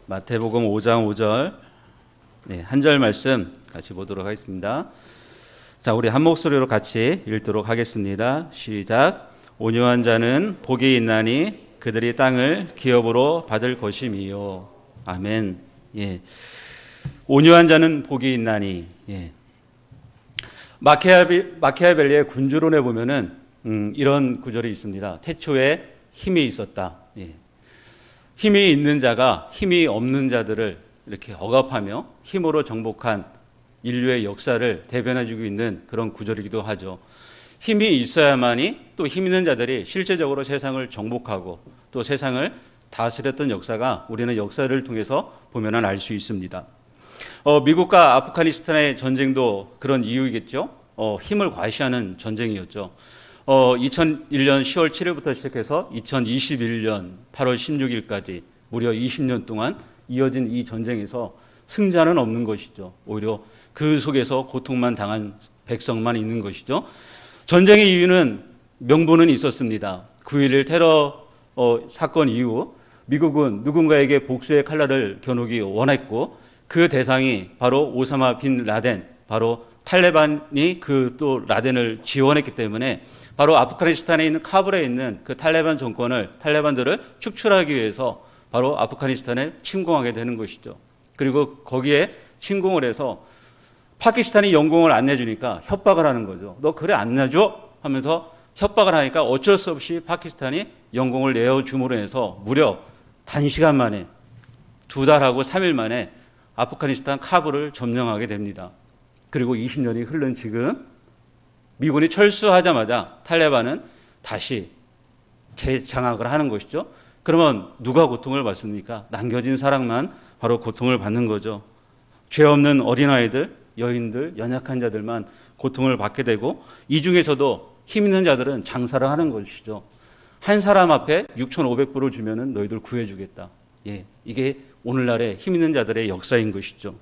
마태복음 5장 5절 한 절 말씀 같이 보도록 하겠습니다. 자, 우리 한 목소리로 같이 읽도록 하겠습니다. 시작. 온유한 자는 복이 있나니 그들이 땅을 기업으로 받을 것임이요. 아멘. 예. 온유한 자는 복이 있나니. 예. 마키아벨리의 군주론에 보면은 이런 구절이 있습니다. 태초에 힘이 있었다. 예. 힘이 있는 자가 힘이 없는 자들을 이렇게 억압하며 힘으로 정복한 인류의 역사를 대변해주고 있는 그런 구절이기도 하죠. 힘이 있어야만이 또 힘 있는 자들이 실제적으로 세상을 정복하고 또 세상을 다스렸던 역사가 우리는 역사를 통해서 보면 알 수 있습니다. 미국과 아프가니스탄의 전쟁도 그런 이유이겠죠. 힘을 과시하는 전쟁이었죠. 2001년 10월 7일부터 시작해서 2021년 8월 16일까지 무려 20년 동안 이어진 이 전쟁에서 승자는 없는 것이죠. 오히려 그 속에서 고통만 당한 백성만 있는 것이죠. 전쟁의 이유는 명분은 있었습니다. 9.11 테러 사건 이후 미국은 누군가에게 복수의 칼날을 겨누기 원했고 그 대상이 바로 오사마 빈 라덴, 바로 탈레반이 그 또 라덴을 지원했기 때문에 바로 아프가니스탄에 있는 카불에 있는 그 탈레반들을 축출하기 위해서 바로 아프가니스탄에 침공하게 되는 것이죠. 그리고 거기에 침공을 해서 파키스탄이 영공을 안 내주니까 협박을 하는 거죠. 너 그래 안 내줘? 하면서 협박을 하니까 어쩔 수 없이 파키스탄이 영공을 내어줌으로 해서 무려 단시간 만에 2달하고 3일 만에 아프가니스탄 카불을 점령하게 됩니다. 그리고 20년이 흐른 지금 미군이 철수하자마자 탈레반은 다시 재장악을 하는 것이죠. 그러면 누가 고통을 받습니까? 남겨진 사람만 바로 고통을 받는 거죠. 죄 없는 어린아이들, 여인들, 연약한 자들만 고통을 받게 되고 이 중에서도 힘 있는 자들은 장사를 하는 것이죠. 한 사람 앞에 6,500불을 주면은 너희들 구해주겠다. 예, 이게 오늘날의 힘 있는 자들의 역사인 것이죠.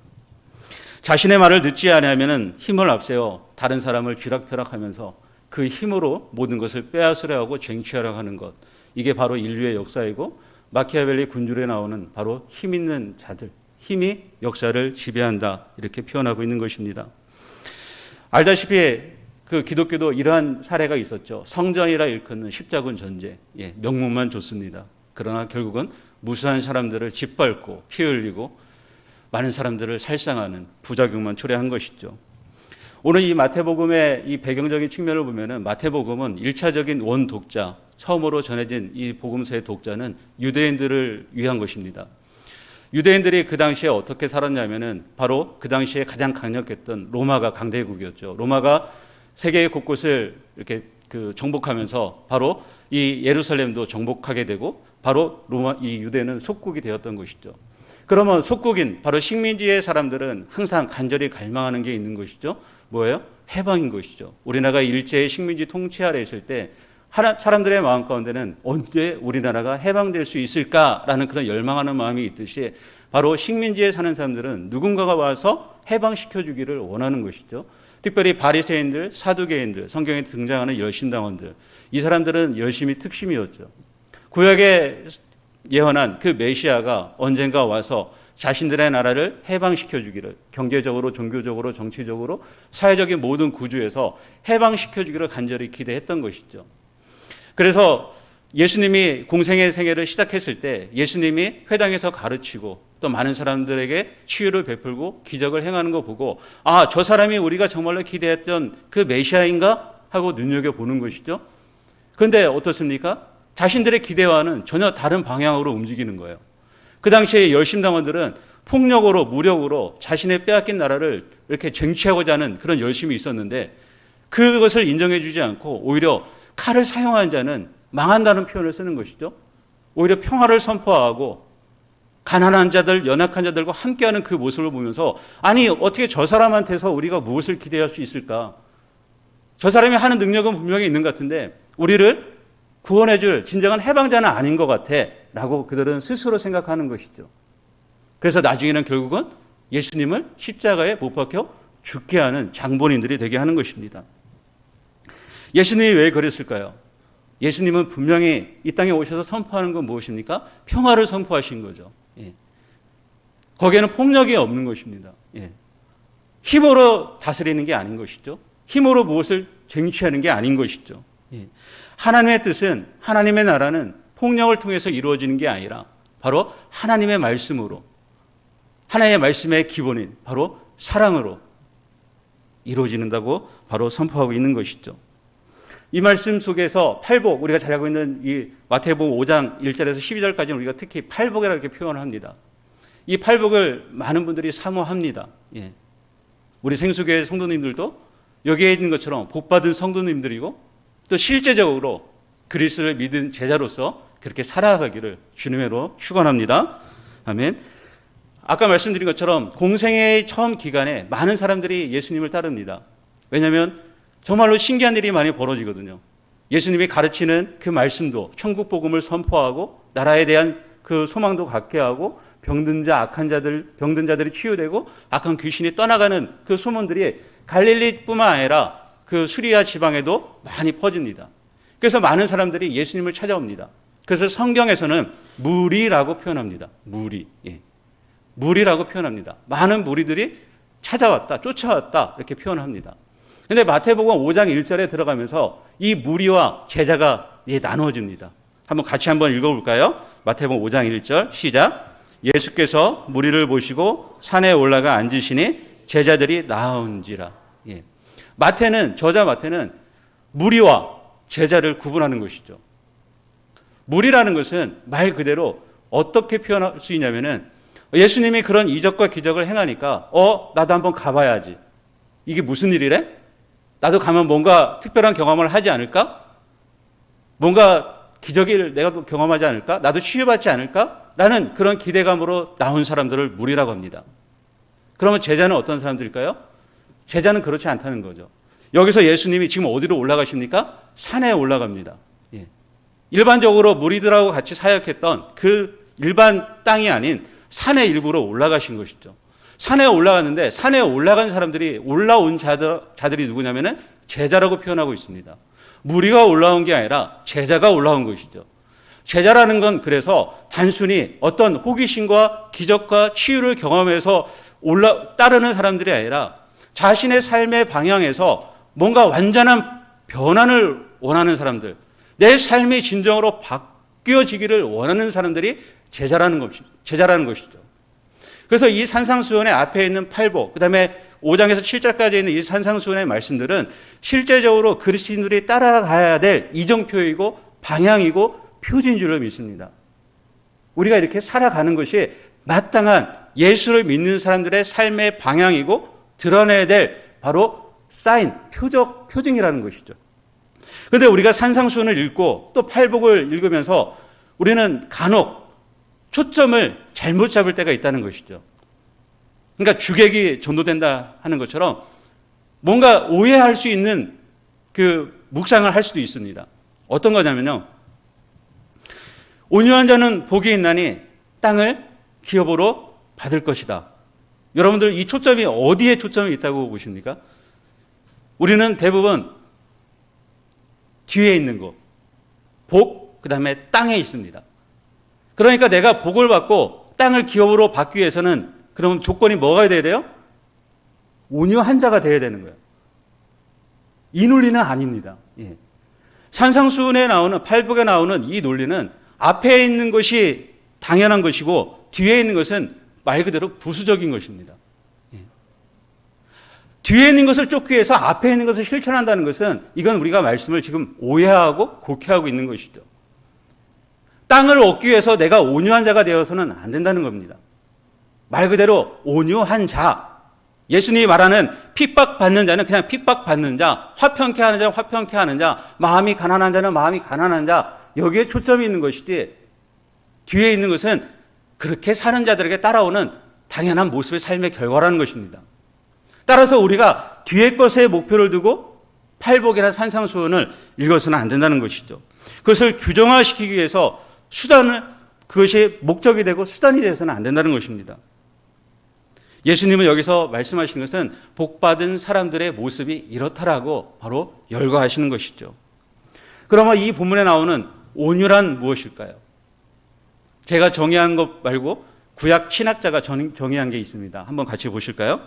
자신의 말을 듣지 않으면은 힘을 앞세워 다른 사람을 쥐락펴락하면서 그 힘으로 모든 것을 빼앗으려 하고 쟁취하려 하는 것. 이게 바로 인류의 역사이고 마키아벨리 군주에 나오는 바로 힘 있는 자들, 힘이 역사를 지배한다 이렇게 표현하고 있는 것입니다. 알다시피 그 기독교도 이러한 사례가 있었죠. 성전이라 일컫는 십자군 전쟁. 예, 명문만 좋습니다. 그러나 결국은 무수한 사람들을 짓밟고 피 흘리고 많은 사람들을 살상하는 부작용만 초래한 것이죠. 오늘 이 마태복음의 이 배경적인 측면을 보면은 마태복음은 1차적인 원독자, 처음으로 전해진 이 복음서의 독자는 유대인들을 위한 것입니다. 유대인들이 그 당시에 어떻게 살았냐면은 바로 그 당시에 가장 강력했던 로마가 강대국이었죠. 로마가 세계 곳곳을 이렇게 정복하면서 바로 이 예루살렘도 정복하게 되고 바로 이 유대는 속국이 되었던 것이죠. 그러면 속국인 바로 식민지의 사람들은 항상 간절히 갈망하는 게 있는 것이죠. 뭐예요? 해방인 것이죠. 우리나라가 일제의 식민지 통치 아래 있을 때 사람들의 마음 가운데는 언제 우리나라가 해방될 수 있을까라는 그런 열망하는 마음이 있듯이 바로 식민지에 사는 사람들은 누군가가 와서 해방시켜 주기를 원하는 것이죠. 특별히 바리새인들, 사두개인들, 성경에 등장하는 열심당원들, 이 사람들은 열심이 특심이었죠. 구약에 예언한 그 메시아가 언젠가 와서 자신들의 나라를 해방시켜 주기를, 경제적으로, 종교적으로, 정치적으로, 사회적인 모든 구조에서 해방시켜 주기를 간절히 기대했던 것이죠. 그래서 예수님이 공생의 생애를 시작했을 때 예수님이 회당에서 가르치고 또 많은 사람들에게 치유를 베풀고 기적을 행하는 거 보고 아, 저 사람이 우리가 정말로 기대했던 그 메시아인가 하고 눈여겨보는 것이죠. 그런데 어떻습니까? 자신들의 기대와는 전혀 다른 방향으로 움직이는 거예요. 그 당시에 열심당원들은 폭력으로, 무력으로 자신의 빼앗긴 나라를 이렇게 쟁취하고자 하는 그런 열심이 있었는데 그것을 인정해 주지 않고 오히려 칼을 사용한 자는 망한다는 표현을 쓰는 것이죠. 오히려 평화를 선포하고 가난한 자들, 연약한 자들과 함께하는 그 모습을 보면서 아니 어떻게 저 사람한테서 우리가 무엇을 기대할 수 있을까? 저 사람이 하는 능력은 분명히 있는 것 같은데 우리를 구원해줄 진정한 해방자는 아닌 것 같아 라고 그들은 스스로 생각하는 것이죠. 그래서 나중에는 결국은 예수님을 십자가에 못 박혀 죽게 하는 장본인들이 되게 하는 것입니다. 예수님이 왜 그랬을까요? 예수님은 분명히 이 땅에 오셔서 선포하는 건 무엇입니까? 평화를 선포하신 거죠. 예. 거기에는 폭력이 없는 것입니다. 예. 힘으로 다스리는 게 아닌 것이죠. 힘으로 무엇을 쟁취하는 게 아닌 것이죠. 예. 하나님의 뜻은, 하나님의 나라는 폭력을 통해서 이루어지는 게 아니라 바로 하나님의 말씀으로, 하나님의 말씀의 기본인 바로 사랑으로 이루어진다고 바로 선포하고 있는 것이죠. 이 말씀 속에서 팔복, 우리가 잘 알고 있는 이 마태복음 5장 1절에서 12절까지는 우리가 특히 팔복이라고 이렇게 표현을 합니다. 이 팔복을 많은 분들이 사모합니다. 예. 우리 생수교회 성도님들도 여기에 있는 것처럼 복받은 성도님들이고 또 실제적으로 그리스도를 믿은 제자로서 그렇게 살아가기를 주님으로 축원합니다. 아멘. 아까 말씀드린 것처럼 공생애의 처음 기간에 많은 사람들이 예수님을 따릅니다. 왜냐하면 정말로 신기한 일이 많이 벌어지거든요. 예수님이 가르치는 그 말씀도 천국 복음을 선포하고 나라에 대한 그 소망도 갖게 하고 병든 자들이 치유되고 악한 귀신이 떠나가는 그 소문들이 갈릴리뿐만 아니라 그 수리아 지방에도 많이 퍼집니다. 그래서 많은 사람들이 예수님을 찾아옵니다. 그래서 성경에서는 무리라고 표현합니다. 무리. 예. 무리라고 표현합니다. 많은 무리들이 찾아왔다, 쫓아왔다 이렇게 표현합니다. 그런데 마태복음 5장 1절에 들어가면서 이 무리와 제자가 나누어집니다. 같이 한번 읽어볼까요? 마태복음 5장 1절 시작. 예수께서 무리를 보시고 산에 올라가 앉으시니 제자들이 나온지라. 예. 저자 마태는 무리와 제자를 구분하는 것이죠. 무리라는 것은 말 그대로 어떻게 표현할 수 있냐면은 예수님이 그런 이적과 기적을 행하니까 나도 한번 가봐야지. 이게 무슨 일이래? 나도 가면 뭔가 특별한 경험을 하지 않을까? 뭔가 기적을 내가 경험하지 않을까? 나도 치유받지 않을까? 라는 그런 기대감으로 나온 사람들을 무리라고 합니다. 그러면 제자는 어떤 사람들일까요? 제자는 그렇지 않다는 거죠. 여기서 예수님이 지금 어디로 올라가십니까? 산에 올라갑니다. 예. 일반적으로 무리들하고 같이 사역했던 그 일반 땅이 아닌 산의 일부로 올라가신 것이죠. 산에 올라갔는데 산에 올라간 사람들이 올라온 자들이 누구냐면은 제자라고 표현하고 있습니다. 무리가 올라온 게 아니라 제자가 올라온 것이죠. 제자라는 건 그래서 단순히 어떤 호기심과 기적과 치유를 경험해서 따르는 사람들이 아니라 자신의 삶의 방향에서 뭔가 완전한 변화를 원하는 사람들, 내 삶이 진정으로 바뀌어지기를 원하는 사람들이 제자라는 것이죠. 그래서 이 산상수훈의 앞에 있는 팔복, 그 다음에 5장에서 7절까지 있는 이 산상수훈의 말씀들은 실제적으로 그리스도인들이 따라가야 될 이정표이고 방향이고 표지인 줄로 믿습니다. 우리가 이렇게 살아가는 것이 마땅한 예수를 믿는 사람들의 삶의 방향이고 드러내야 될 바로 사인, 표징이라는 것이죠. 그런데 우리가 산상수훈을 읽고 또 팔복을 읽으면서 우리는 간혹 초점을 잘못 잡을 때가 있다는 것이죠. 그러니까 주객이 전도된다 하는 것처럼 뭔가 오해할 수 있는 그 묵상을 할 수도 있습니다. 어떤 거냐면요. 온유한 자는 복이 있나니 땅을 기업으로 받을 것이다. 여러분들 이 초점이 어디에 초점이 있다고 보십니까? 우리는 대부분 뒤에 있는 거, 복, 그 다음에 땅에 있습니다. 그러니까 내가 복을 받고 땅을 기업으로 받기 위해서는 그러면 조건이 뭐가 돼야 돼요? 온유한 자가 돼야 되는 거예요. 이 논리는 아닙니다. 예. 산상수훈에 나오는, 팔복에 나오는 이 논리는 앞에 있는 것이 당연한 것이고 뒤에 있는 것은 말 그대로 부수적인 것입니다. 예. 뒤에 있는 것을 쫓기 위해서 앞에 있는 것을 실천한다는 것은 이건 우리가 말씀을 지금 오해하고 곡해하고 있는 것이죠. 땅을 얻기 위해서 내가 온유한 자가 되어서는 안 된다는 겁니다. 말 그대로 온유한 자. 예수님이 말하는 핍박받는 자는 그냥 핍박받는 자, 화평케 하는 자는 화평케 하는 자, 마음이 가난한 자는 마음이 가난한 자, 여기에 초점이 있는 것이지 뒤에 있는 것은 그렇게 사는 자들에게 따라오는 당연한 모습의 삶의 결과라는 것입니다. 따라서 우리가 뒤에 것에 목표를 두고 팔복이나 산상수훈을 읽어서는 안 된다는 것이죠. 그것을 규정화시키기 위해서 그것이 목적이 되고 수단이 되어서는 안 된다는 것입니다. 예수님은 여기서 말씀하시는 것은 복받은 사람들의 모습이 이렇다라고 바로 열거하시는 것이죠. 그러면 이 본문에 나오는 온유란 무엇일까요? 제가 정의한 것 말고 구약 신학자가 정의한 게 있습니다. 한번 같이 보실까요?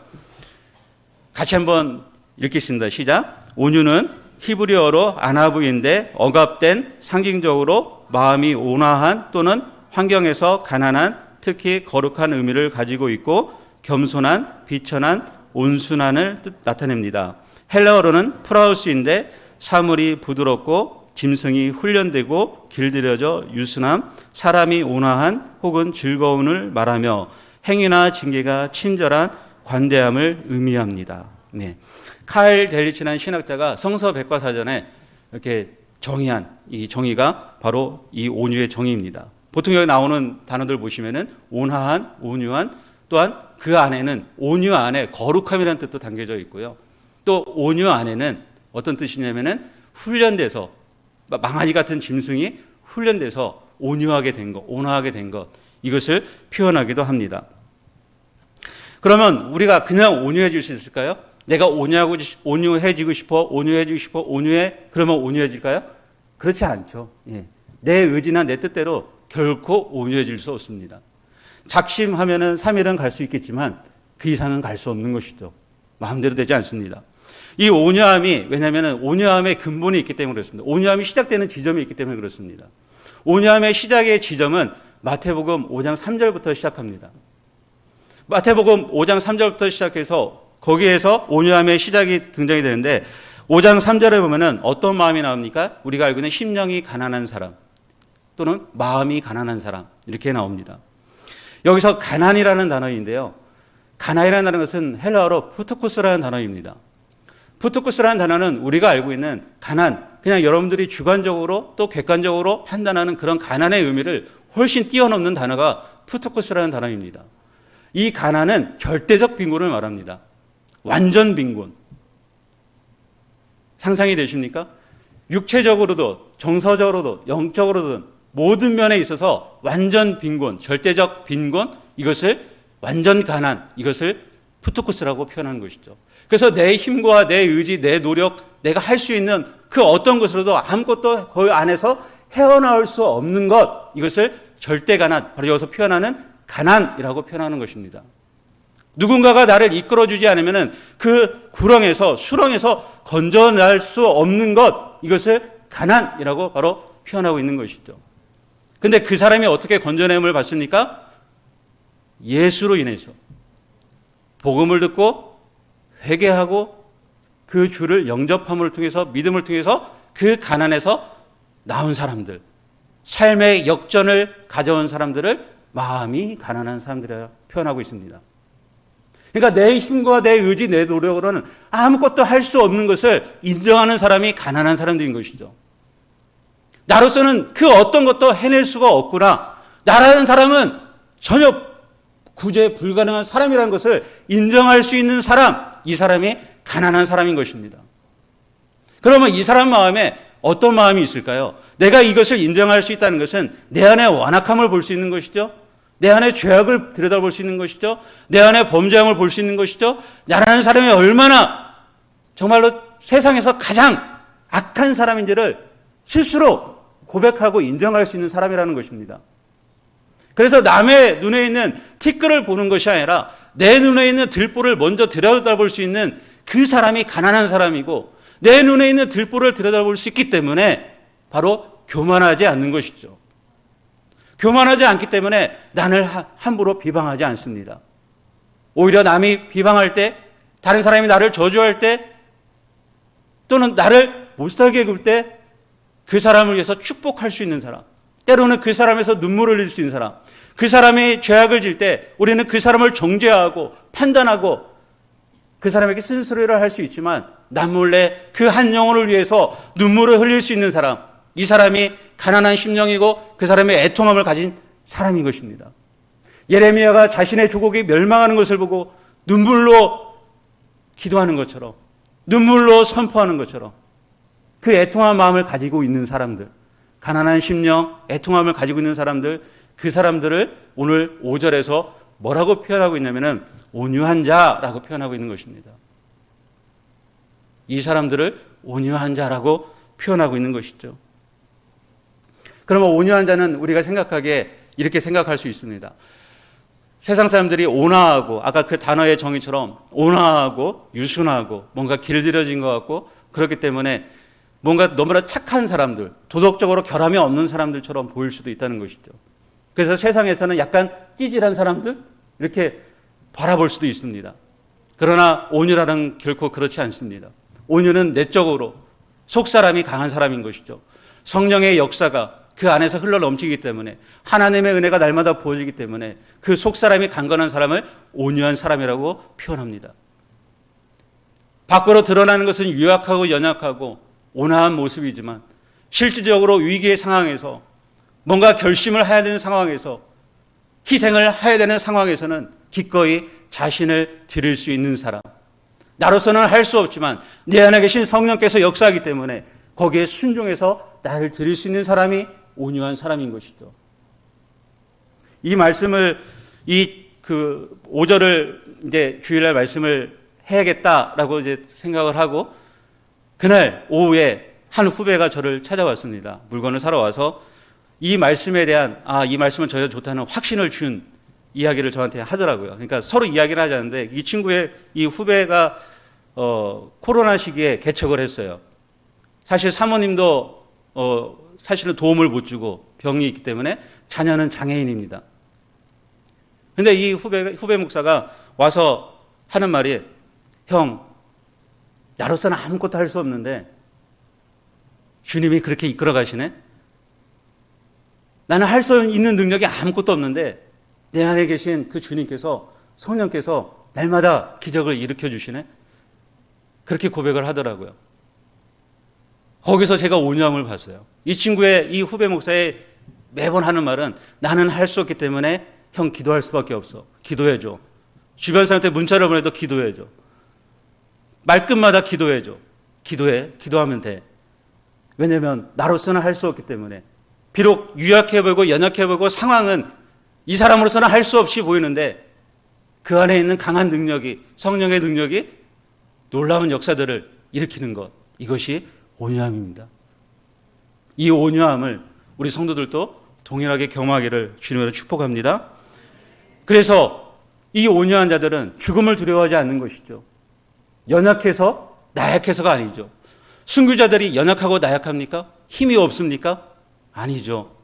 같이 한번 읽겠습니다. 시작. 온유는 히브리어로 아나부인데 억압된, 상징적으로 마음이 온화한 또는 환경에서 가난한, 특히 거룩한 의미를 가지고 있고 겸손한, 비천한, 온순한을 나타냅니다. 헬라어로는 프라우스인데 사물이 부드럽고 짐승이 훈련되고 길들여져 유순함, 사람이 온화한 혹은 즐거움을 말하며 행위나 징계가 친절한 관대함을 의미합니다. 네. 칼 델리치라는 신학자가 성서 백과사전에 이렇게 정의한 이 정의가 바로 이 온유의 정의입니다. 보통 여기 나오는 단어들 보시면은 온화한, 온유한, 또한 그 안에는 온유 안에 거룩함이라는 뜻도 담겨져 있고요. 또 온유 안에는 어떤 뜻이냐면은 훈련돼서 망아지 같은 짐승이 훈련돼서 온유하게 된 것, 온화하게 된 것, 이것을 표현하기도 합니다. 그러면 우리가 그냥 온유해질 수 있을까요? 내가 온유해지고 싶어, 온유해. 그러면 온유해질까요? 그렇지 않죠. 예. 내 의지나 내 뜻대로 결코 온유해질 수 없습니다. 작심하면은 3일은 갈 수 있겠지만 그 이상은 갈 수 없는 것이죠. 마음대로 되지 않습니다. 이 온유함이, 왜냐하면 온유함의 근본이 있기 때문에 그렇습니다. 온유함이 시작되는 지점이 있기 때문에 그렇습니다. 온유함의 시작의 지점은 마태복음 5장 3절부터 시작합니다. 마태복음 5장 3절부터 시작해서 거기에서 온유함의 시작이 등장이 되는데 5장 3절에 보면은 어떤 마음이 나옵니까? 우리가 알고 있는 심령이 가난한 사람 또는 마음이 가난한 사람, 이렇게 나옵니다. 여기서 가난이라는 단어인데요. 가난이라는 것은 헬라어로 푸토코스라는 단어입니다. 푸토코스라는 단어는 우리가 알고 있는 가난, 그냥 여러분들이 주관적으로 또 객관적으로 판단하는 그런 가난의 의미를 훨씬 뛰어넘는 단어가 푸토코스라는 단어입니다. 이 가난은 절대적 빈곤을 말합니다. 완전 빈곤. 상상이 되십니까? 육체적으로도 정서적으로도 영적으로도 모든 면에 있어서 완전 빈곤, 절대적 빈곤, 이것을 완전 가난, 이것을 푸토코스라고 표현하는 것이죠. 그래서 내 힘과 내 의지, 내 노력, 내가 할 수 있는 그 어떤 것으로도 아무것도 그 안에서 헤어나올 수 없는 것, 이것을 절대 가난, 바로 여기서 표현하는 가난이라고 표현하는 것입니다. 누군가가 나를 이끌어주지 않으면 그 구렁에서, 수렁에서 건져낼 수 없는 것, 이것을 가난이라고 바로 표현하고 있는 것이죠. 근데 그 사람이 어떻게 건져냄을 받습니까? 예수로 인해서. 복음을 듣고 회개하고 그 주를 영접함을 통해서, 믿음을 통해서 그 가난에서 나온 사람들, 삶의 역전을 가져온 사람들을 마음이 가난한 사람들이라 표현하고 있습니다. 그러니까 내 힘과 내 의지, 내 노력으로는 아무것도 할 수 없는 것을 인정하는 사람이 가난한 사람들인 것이죠. 나로서는 그 어떤 것도 해낼 수가 없구나. 나라는 사람은 전혀 구제 불가능한 사람이라는 것을 인정할 수 있는 사람, 이 사람이 가난한 사람인 것입니다. 그러면 이 사람 마음에 어떤 마음이 있을까요? 내가 이것을 인정할 수 있다는 것은 내 안에 완악함을 볼 수 있는 것이죠. 내 안에 죄악을 들여다볼 수 있는 것이죠. 내 안에 범죄함을 볼 수 있는 것이죠. 나라는 사람이 얼마나 정말로 세상에서 가장 악한 사람인지를 스스로 고백하고 인정할 수 있는 사람이라는 것입니다. 그래서 남의 눈에 있는 티끌을 보는 것이 아니라 내 눈에 있는 들보를 먼저 들여다볼 수 있는 그 사람이 가난한 사람이고, 내 눈에 있는 들보를 들여다볼 수 있기 때문에 바로 교만하지 않는 것이죠. 교만하지 않기 때문에 남을 함부로 비방하지 않습니다. 오히려 남이 비방할 때, 다른 사람이 나를 저주할 때, 또는 나를 못살게 굴 때 그 사람을 위해서 축복할 수 있는 사람, 때로는 그 사람에서 눈물을 흘릴 수 있는 사람, 그 사람이 죄악을 질 때 우리는 그 사람을 정죄하고 판단하고 그 사람에게 쓴소리를 할 수 있지만 남몰래 그 한 영혼을 위해서 눈물을 흘릴 수 있는 사람, 이 사람이 가난한 심령이고 그 사람의 애통함을 가진 사람인 것입니다. 예레미야가 자신의 조국이 멸망하는 것을 보고 눈물로 기도하는 것처럼, 눈물로 선포하는 것처럼 그 애통한 마음을 가지고 있는 사람들, 가난한 심령, 애통함을 가지고 있는 사람들, 그 사람들을 오늘 5절에서 뭐라고 표현하고 있냐면은 온유한 자라고 표현하고 있는 것입니다. 이 사람들을 온유한 자라고 표현하고 있는 것이죠. 그러면 온유한 자는 우리가 생각하기에 이렇게 생각할 수 있습니다. 세상 사람들이 온화하고 아까 그 단어의 정의처럼 온화하고 유순하고 뭔가 길들여진 것 같고 그렇기 때문에 뭔가 너무나 착한 사람들, 도덕적으로 결함이 없는 사람들처럼 보일 수도 있다는 것이죠. 그래서 세상에서는 약간 찌질한 사람들 이렇게 바라볼 수도 있습니다. 그러나 온유라는 결코 그렇지 않습니다. 온유는 내적으로 속사람이 강한 사람인 것이죠. 성령의 역사가 그 안에서 흘러 넘치기 때문에 하나님의 은혜가 날마다 부어지기 때문에 그 속사람이 강건한 사람을 온유한 사람이라고 표현합니다. 밖으로 드러나는 것은 유약하고 연약하고 온화한 모습이지만 실질적으로 위기의 상황에서 뭔가 결심을 해야 되는 상황에서 희생을 해야 되는 상황에서는 기꺼이 자신을 드릴 수 있는 사람, 나로서는 할 수 없지만 내 안에 계신 성령께서 역사하기 때문에 거기에 순종해서 나를 드릴 수 있는 사람이 온유한 사람인 것이죠. 이 말씀을 이 5절을 이제 주일날 말씀을 해야겠다라고 이제 생각을 하고 그날 오후에 한 후배가 저를 찾아왔습니다. 물건을 사러 와서 이 말씀에 대한 이 말씀은 저희가 좋다는 확신을 준 이야기를 저한테 하더라고요. 그러니까 서로 이야기를 하자는데 이 후배가 코로나 시기에 개척을 했어요. 사실 사모님도 사실은 도움을 못 주고 병이 있기 때문에 자녀는 장애인입니다. 근데 이 후배 목사가 와서 하는 말이 형, 나로서는 아무것도 할 수 없는데 주님이 그렇게 이끌어 가시네? 나는 할 수 있는 능력이 아무것도 없는데 내 안에 계신 그 주님께서 성령께서 날마다 기적을 일으켜 주시네? 그렇게 고백을 하더라고요. 거기서 제가 온유함을 봤어요. 이 후배 목사의 매번 하는 말은 나는 할 수 없기 때문에 형 기도할 수밖에 없어. 기도해줘. 주변 사람한테 문자를 보내도 기도해줘. 말끝마다 기도해줘. 기도하면 돼. 왜냐하면 나로서는 할 수 없기 때문에 비록 유약해 보이고 연약해 보이고 상황은 이 사람으로서는 할 수 없이 보이는데 그 안에 있는 강한 능력이 성령의 능력이 놀라운 역사들을 일으키는 것, 이것이 온유함입니다. 이 온유함을 우리 성도들도 동일하게 경험하기를 주님으로 축복합니다. 그래서 이 온유한 자들은 죽음을 두려워하지 않는 것이죠. 연약해서 나약해서가 아니죠. 순교자들이 연약하고 나약합니까? 힘이 없습니까? 아니죠.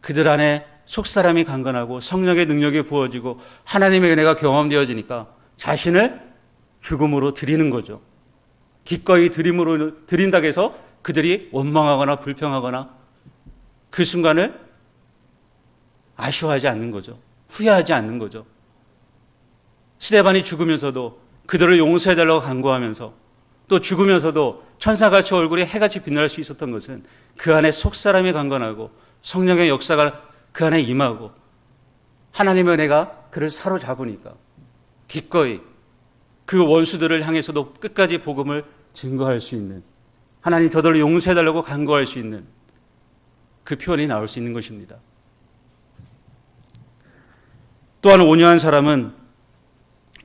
그들 안에 속사람이 강건하고 성령의 능력이 부어지고 하나님의 은혜가 경험되어지니까 자신을 죽음으로 드리는 거죠. 기꺼이 드린다고 해서 그들이 원망하거나 불평하거나 그 순간을 아쉬워하지 않는 거죠. 후회하지 않는 거죠. 스데반이 죽으면서도 그들을 용서해달라고 간구하면서 또 죽으면서도 천사같이 얼굴이 해같이 빛날 수 있었던 것은 그 안에 속사람이 강건하고 성령의 역사가 그 안에 임하고 하나님의 은혜가 그를 사로잡으니까 기꺼이 그 원수들을 향해서도 끝까지 복음을 증거할 수 있는, 하나님 저들을 용서해달라고 간구할 수 있는 그 표현이 나올 수 있는 것입니다. 또한 온유한 사람은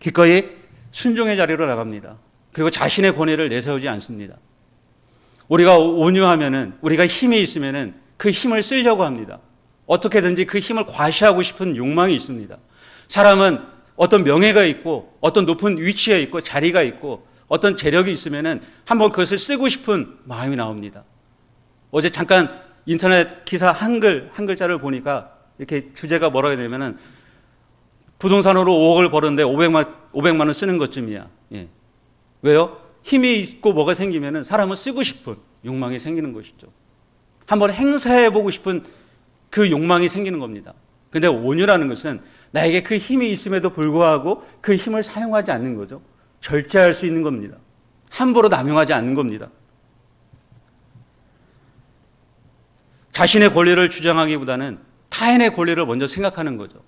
기꺼이 순종의 자리로 나갑니다. 그리고 자신의 권위를 내세우지 않습니다. 우리가 온유하면은, 우리가 힘이 있으면은 그 힘을 쓰려고 합니다. 어떻게든지 그 힘을 과시하고 싶은 욕망이 있습니다. 사람은 어떤 명예가 있고 어떤 높은 위치에 있고 자리가 있고 어떤 재력이 있으면은 한번 그것을 쓰고 싶은 마음이 나옵니다. 어제 잠깐 인터넷 기사 한글자를 보니까 이렇게 주제가 뭐라고 해야 되냐면은 부동산으로 5억을 벌었는데 500만 원 쓰는 것쯤이야. 예. 왜요? 힘이 있고 뭐가 생기면은 사람은 쓰고 싶은 욕망이 생기는 것이죠. 한번 행사해보고 싶은 그 욕망이 생기는 겁니다. 근데 온유라는 것은 나에게 그 힘이 있음에도 불구하고 그 힘을 사용하지 않는 거죠. 절제할 수 있는 겁니다. 함부로 남용하지 않는 겁니다. 자신의 권리를 주장하기보다는 타인의 권리를 먼저 생각하는 거죠.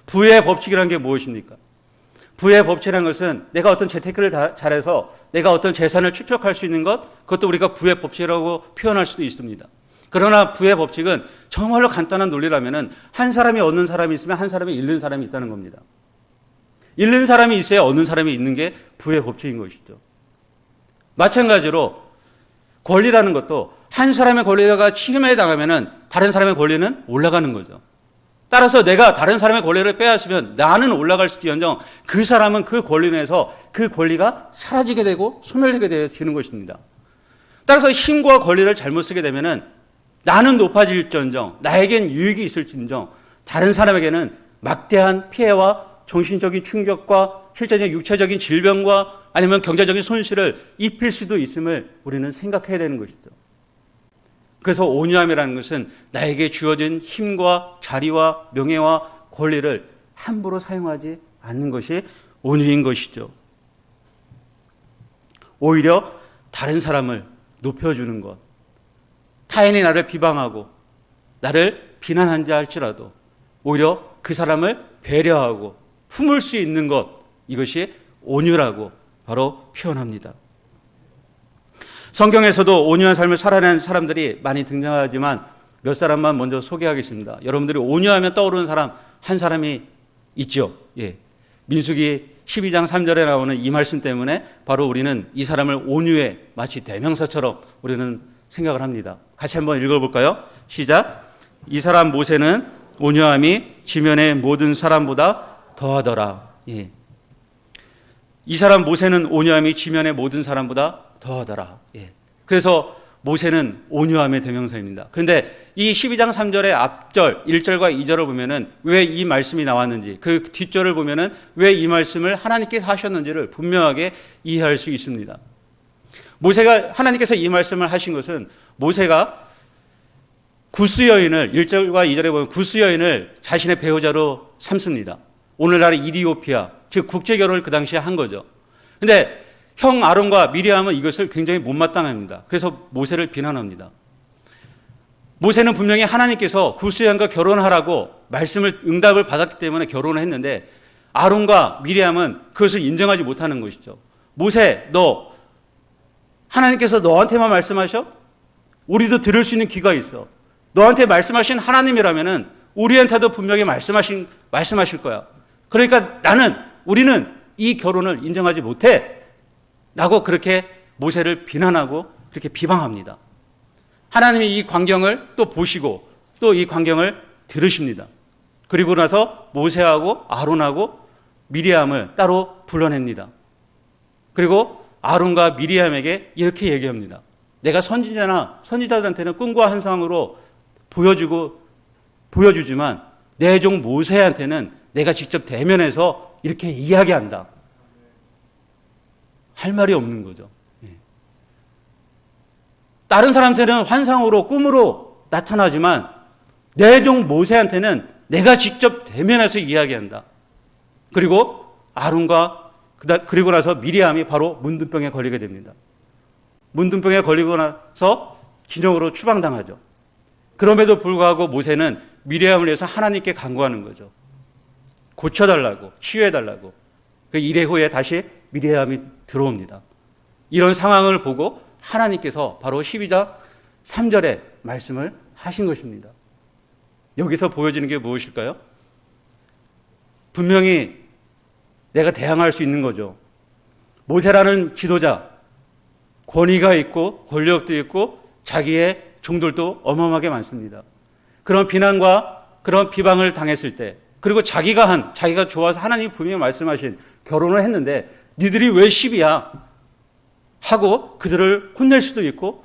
부의 법칙이라는 게 무엇입니까? 부의 법칙이라는 것은 내가 어떤 재테크를 잘해서 내가 어떤 재산을 축적할 수 있는 것, 그것도 우리가 부의 법칙이라고 표현할 수도 있습니다. 그러나 부의 법칙은 정말로 간단한 논리라면은 한 사람이 얻는 사람이 있으면 한 사람이 잃는 사람이 있다는 겁니다. 잃는 사람이 있어야 얻는 사람이 있는 게 부의 법칙인 것이죠. 마찬가지로 권리라는 것도 한 사람의 권리가 침해당하면은 다른 사람의 권리는 올라가는 거죠. 따라서 내가 다른 사람의 권리를 빼앗으면 나는 올라갈지언정 그 사람은 그 권리로 인해서 그 권리가 사라지게 되고 소멸되게 되어지는 것입니다. 따라서 힘과 권리를 잘못 쓰게 되면은 나는 높아질지언정 나에겐 유익이 있을지언정 다른 사람에게는 막대한 피해와 정신적인 충격과 실제적인 육체적인 질병과 아니면 경제적인 손실을 입힐 수도 있음을 우리는 생각해야 되는 것이죠. 그래서 온유함이라는 것은 나에게 주어진 힘과 자리와 명예와 권리를 함부로 사용하지 않는 것이 온유인 것이죠. 오히려 다른 사람을 높여주는 것, 타인이 나를 비방하고 나를 비난한다 할지라도 오히려 그 사람을 배려하고 품을 수 있는 것, 이것이 온유라고 바로 표현합니다. 성경에서도 온유한 삶을 살아낸 사람들이 많이 등장하지만 몇 사람만 먼저 소개하겠습니다. 여러분들이 온유하면 떠오르는 사람 한 사람이 있죠. 예. 민수기 12장 3절에 나오는 이 말씀 때문에 바로 우리는 이 사람을 온유의 마치 대명사처럼 우리는 생각을 합니다. 같이 한번 읽어볼까요? 시작. 이 사람 모세는 온유함이 지면의 모든 사람보다 더하더라. 예. 이 사람 모세는 온유함이 지면의 모든 사람보다 더하더라. 예. 그래서 모세는 온유함의 대명사입니다. 그런데 이 12장 3절의 앞절 1절과 2절을 보면은 왜 이 말씀이 나왔는지, 그 뒷절을 보면은 왜 이 말씀을 하나님께서 하셨는지를 분명하게 이해할 수 있습니다. 모세가 하나님께서 이 말씀을 하신 것은 모세가 구스 여인을 1절과 2절에 보면 구스 여인을 자신의 배우자로 삼습니다. 오늘날의 이디오피아, 즉 국제 결혼을 그 당시에 한 거죠. 근데 형 아론과 미리암은 이것을 굉장히 못마땅합니다. 그래서 모세를 비난합니다. 모세는 분명히 하나님께서 구스 여인과 결혼하라고 응답을 받았기 때문에 결혼을 했는데 아론과 미리암은 그것을 인정하지 못하는 것이죠. 모세, 너 하나님께서 너한테만 말씀하셔? 우리도 들을 수 있는 귀가 있어. 너한테 말씀하신 하나님이라면은 우리한테도 분명히 말씀하실 거야. 그러니까 우리는 이 결혼을 인정하지 못해. 라고 그렇게 모세를 비난하고 그렇게 비방합니다. 하나님이 이 광경을 또 보시고 또 이 광경을 들으십니다. 그리고 나서 모세하고 아론하고 미리암을 따로 불러냅니다. 그리고 아론과 미리암에게 이렇게 얘기합니다. 내가 선지자들한테는 꿈과 환상으로 보여주지만 내 종 모세한테는 내가 직접 대면해서 이렇게 이야기한다. 할 말이 없는 거죠. 다른 사람한테는 환상으로 꿈으로 나타나지만 내 종 모세한테는 내가 직접 대면해서 이야기한다. 그리고 그리고 나서 미리암이 바로 문둥병에 걸리게 됩니다. 문둥병에 걸리고 나서 기정으로 추방당하죠. 그럼에도 불구하고 모세는 미리암을 위해서 하나님께 간구하는 거죠. 고쳐달라고, 치유해달라고. 그 이래 후에 다시 미리암이 들어옵니다. 이런 상황을 보고 하나님께서 바로 12장 3절에 말씀을 하신 것입니다. 여기서 보여지는 게 무엇일까요? 분명히 내가 대항할 수 있는 거죠. 모세라는 지도자, 권위가 있고 권력도 있고 자기의 종들도 어마어마하게 많습니다. 그런 비난과 그런 비방을 당했을 때, 그리고 자기가 좋아서 하나님이 분명히 말씀하신 결혼을 했는데 니들이 왜 시비야? 하고 그들을 혼낼 수도 있고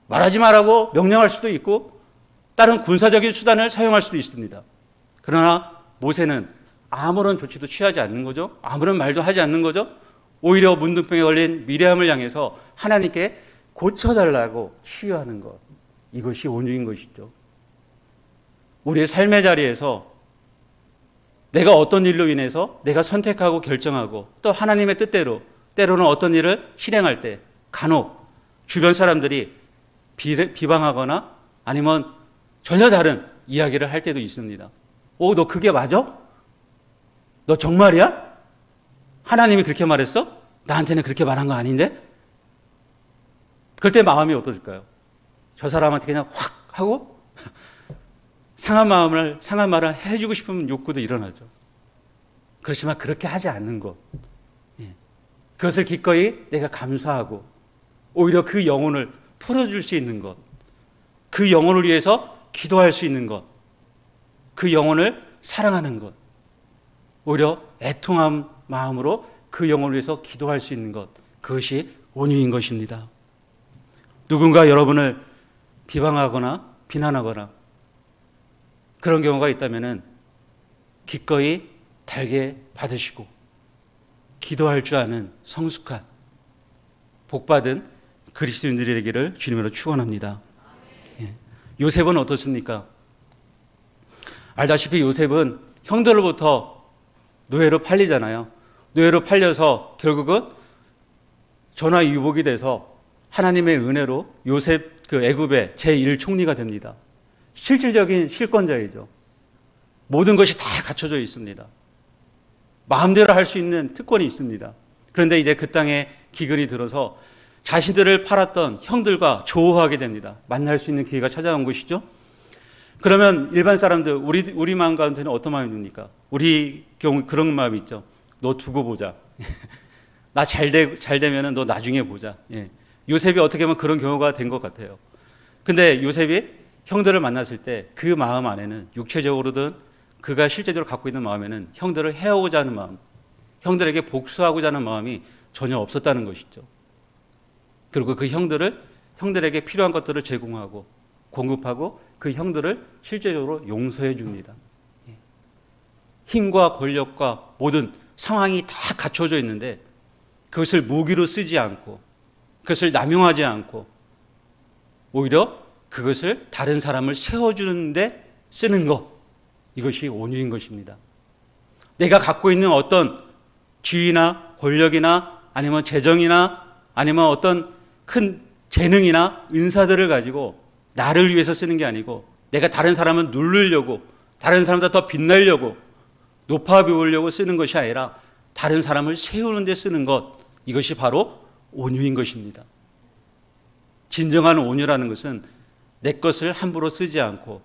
말하지 말라고 명령할 수도 있고 다른 군사적인 수단을 사용할 수도 있습니다. 그러나 모세는 아무런 조치도 취하지 않는 거죠. 아무런 말도 하지 않는 거죠. 오히려 문둥병에 걸린 미리암을 향해서 하나님께 고쳐달라고 치유하는 것. 이것이 온유인 것이죠. 우리의 삶의 자리에서 내가 어떤 일로 인해서 내가 선택하고 결정하고 또 하나님의 뜻대로 때로는 어떤 일을 실행할 때 간혹 주변 사람들이 비방하거나 아니면 전혀 다른 이야기를 할 때도 있습니다. 너 그게 맞아? 너 정말이야? 하나님이 그렇게 말했어? 나한테는 그렇게 말한 거 아닌데? 그럴 때 마음이 어떠실까요? 저 사람한테 그냥 확 하고 상한 말을 해주고 싶은 욕구도 일어나죠. 그렇지만 그렇게 하지 않는 것. 그것을 기꺼이 내가 감사하고 오히려 그 영혼을 풀어줄 수 있는 것. 그 영혼을 위해서 기도할 수 있는 것. 그 영혼을 사랑하는 것, 오히려 애통한 마음으로 그 영혼을 위해서 기도할 수 있는 것, 그것이 온유인 것입니다. 누군가 여러분을 비방하거나 비난하거나 그런 경우가 있다면 기꺼이 달게 받으시고 기도할 줄 아는 성숙한 복받은 그리스도인들이 되기를 주님으로 축원합니다. 요셉은 어떻습니까? 알다시피 요셉은 형들로부터 노예로 팔리잖아요. 노예로 팔려서 결국은 전화 유복이 돼서 하나님의 은혜로 요셉 그 애굽의 제1총리가 됩니다. 실질적인 실권자이죠. 모든 것이 다 갖춰져 있습니다. 마음대로 할 수 있는 특권이 있습니다. 그런데 이제 그 땅에 기근이 들어서 자신들을 팔았던 형들과 조우하게 됩니다. 만날 수 있는 기회가 찾아온 것이죠. 그러면 일반 사람들, 우리 마음 가운데는 어떤 마음이 듭니까? 우리 경우 그런 마음이 있죠. 너 두고 보자. 나 잘 되면은 너 나중에 보자. 예. 요셉이 어떻게 보면 그런 경우가 된 것 같아요. 근데 요셉이 형들을 만났을 때 그 마음 안에는 육체적으로든 그가 실제적으로 갖고 있는 마음에는 형들을 해오고자 하는 마음, 형들에게 복수하고자 하는 마음이 전혀 없었다는 것이죠. 그리고 그 형들에게 필요한 것들을 제공하고 공급하고 그 형들을 실제적으로 용서해 줍니다. 힘과 권력과 모든 상황이 다 갖춰져 있는데 그것을 무기로 쓰지 않고 그것을 남용하지 않고 오히려 그것을 다른 사람을 세워주는데 쓰는 것, 이것이 온유인 것입니다. 내가 갖고 있는 어떤 지위나 권력이나 아니면 재정이나 아니면 어떤 큰 재능이나 은사들을 가지고 나를 위해서 쓰는 게 아니고 내가 다른 사람을 누르려고 다른 사람보다 더 빛나려고 높아 보이려고 쓰는 것이 아니라 다른 사람을 세우는 데 쓰는 것, 이것이 바로 온유인 것입니다. 진정한 온유라는 것은 내 것을 함부로 쓰지 않고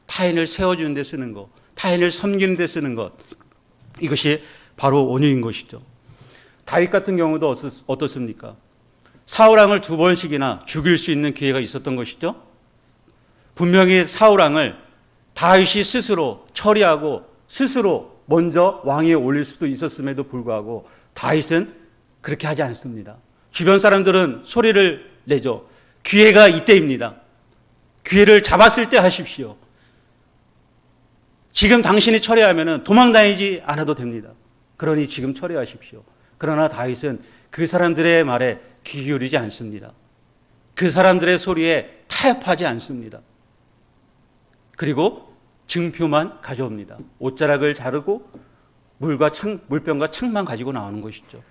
타인을 세워주는 데 쓰는 것, 타인을 섬기는 데 쓰는 것, 이것이 바로 온유인 것이죠. 다윗 같은 경우도 어떻습니까? 사울왕을 2번씩이나 죽일 수 있는 기회가 있었던 것이죠. 분명히 사울왕을 다윗이 스스로 처리하고 스스로 먼저 왕위에 올릴 수도 있었음에도 불구하고 다윗은 그렇게 하지 않습니다. 주변 사람들은 소리를 내죠. 기회가 이때입니다. 기회를 잡았을 때 하십시오. 지금 당신이 처리하면 도망다니지 않아도 됩니다. 그러니 지금 처리하십시오. 그러나 다윗은 그 사람들의 말에 귀 기울이지 않습니다. 그 사람들의 소리에 타협하지 않습니다. 그리고 증표만 가져옵니다. 옷자락을 자르고 물병과 창만 가지고 나오는 것이죠.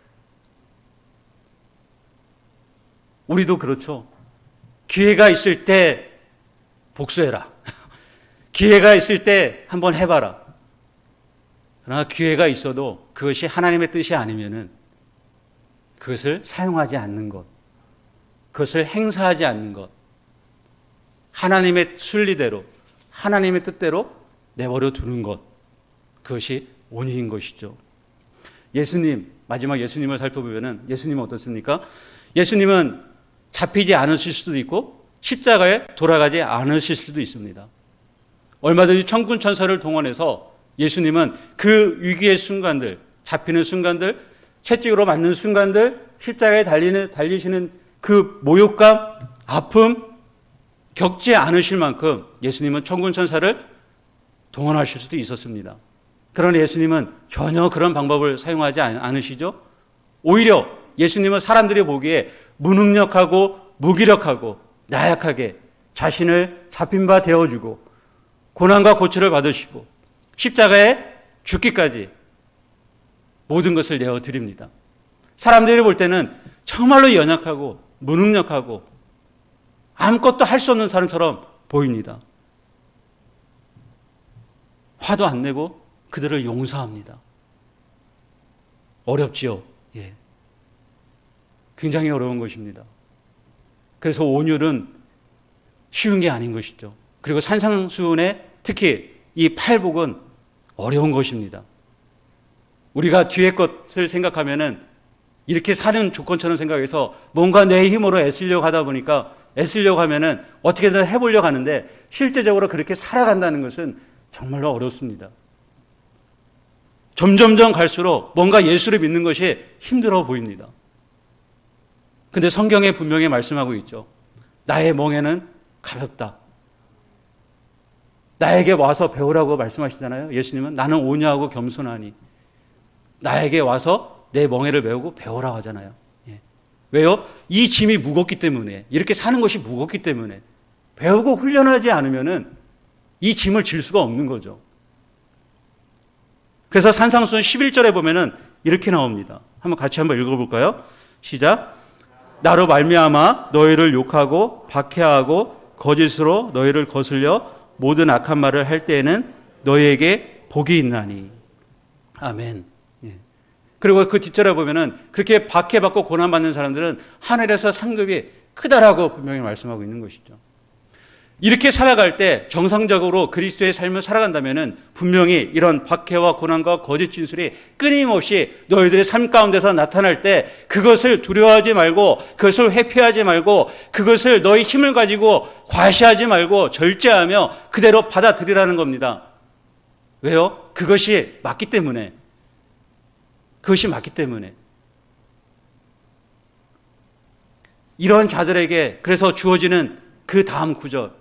우리도 그렇죠. 기회가 있을 때 복수해라. 기회가 있을 때 한번 해봐라. 그러나 기회가 있어도 그것이 하나님의 뜻이 아니면은 그것을 사용하지 않는 것, 그것을 행사하지 않는 것, 하나님의 순리대로, 하나님의 뜻대로 내버려 두는 것, 그것이 온유인 것이죠. 예수님, 마지막 예수님을 살펴보면은 예수님은 어떻습니까? 예수님은 잡히지 않으실 수도 있고 십자가에 돌아가지 않으실 수도 있습니다. 얼마든지 천군 천사를 동원해서 예수님은 그 위기의 순간들, 잡히는 순간들, 채찍으로 맞는 순간들, 십자가에 달리시는 그 모욕감, 아픔 겪지 않으실 만큼 예수님은 천군 천사를 동원하실 수도 있었습니다. 그러나 예수님은 전혀 그런 방법을 사용하지 않으시죠. 오히려 예수님은 사람들이 보기에 무능력하고 무기력하고 나약하게 자신을 잡힌 바 되어주고 고난과 고초를 받으시고 십자가에 죽기까지 모든 것을 내어드립니다. 사람들이 볼 때는 정말로 연약하고 무능력하고 아무것도 할 수 없는 사람처럼 보입니다. 화도 안 내고 그들을 용서합니다. 어렵지요. 예. 굉장히 어려운 것입니다. 그래서 온유는 쉬운 게 아닌 것이죠. 그리고 산상수훈의 특히 이 팔복은 어려운 것입니다. 우리가 뒤의 것을 생각하면은 이렇게 사는 조건처럼 생각해서 뭔가 내 힘으로 애쓰려고 하다 보니까 애쓰려고 하면은 어떻게든 해보려고 하는데 실제적으로 그렇게 살아간다는 것은 정말로 어렵습니다. 점점점 갈수록 뭔가 예수를 믿는 것이 힘들어 보입니다. 근데 성경에 분명히 말씀하고 있죠. 나의 멍에는 가볍다. 나에게 와서 배우라고 말씀하시잖아요. 예수님은 나는 온유하고 겸손하니 나에게 와서 내 멍에를 메우고 배우라고 하잖아요. 예. 왜요? 이 짐이 무겁기 때문에, 이렇게 사는 것이 무겁기 때문에 배우고 훈련하지 않으면은 이 짐을 질 수가 없는 거죠. 그래서 산상수훈 11절에 보면은 이렇게 나옵니다. 같이 한번 읽어볼까요? 시작. 나로 말미암아 너희를 욕하고 박해하고 거짓으로 너희를 거슬려 모든 악한 말을 할 때에는 너희에게 복이 있나니. 아멘. 예. 그리고 그 뒷절에 보면은 그렇게 박해받고 고난받는 사람들은 하늘에서 상급이 크다라고 분명히 말씀하고 있는 것이죠. 이렇게 살아갈 때 정상적으로 그리스도의 삶을 살아간다면은 분명히 이런 박해와 고난과 거짓 진술이 끊임없이 너희들의 삶 가운데서 나타날 때 그것을 두려워하지 말고, 그것을 회피하지 말고, 그것을 너희 힘을 가지고 과시하지 말고 절제하며 그대로 받아들이라는 겁니다. 왜요? 그것이 맞기 때문에. 그것이 맞기 때문에. 이런 자들에게 그래서 주어지는 그 다음 구절,